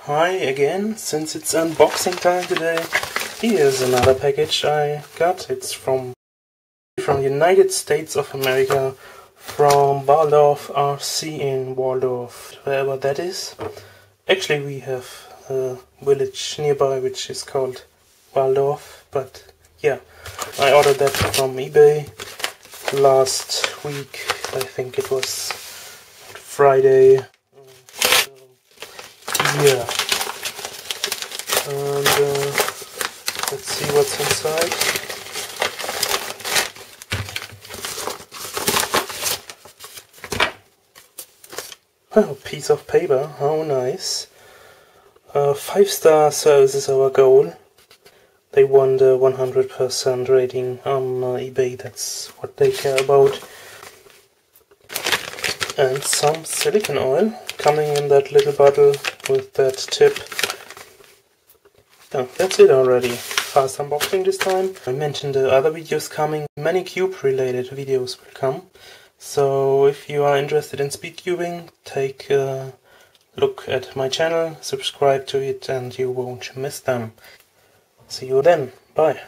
Hi again, since it's unboxing time today, here's another package I got. It's from the United States of America, from Waldorf RC in Waldorf, wherever that is. Actually we have a village nearby which is called Waldorf, but yeah, I ordered that from eBay last week. I think it was Friday. Yeah, and let's see what's inside. Oh, piece of paper, how nice. 5-star service is our goal. They want a 100% rating on eBay, that's what they care about. And some silicone oil coming in that little bottle with that tip. Oh, that's it already. Fast unboxing this time. I mentioned the other videos coming. Many cube related videos will come. So if you are interested in speedcubing, take a look at my channel, subscribe to it and you won't miss them. See you then. Bye.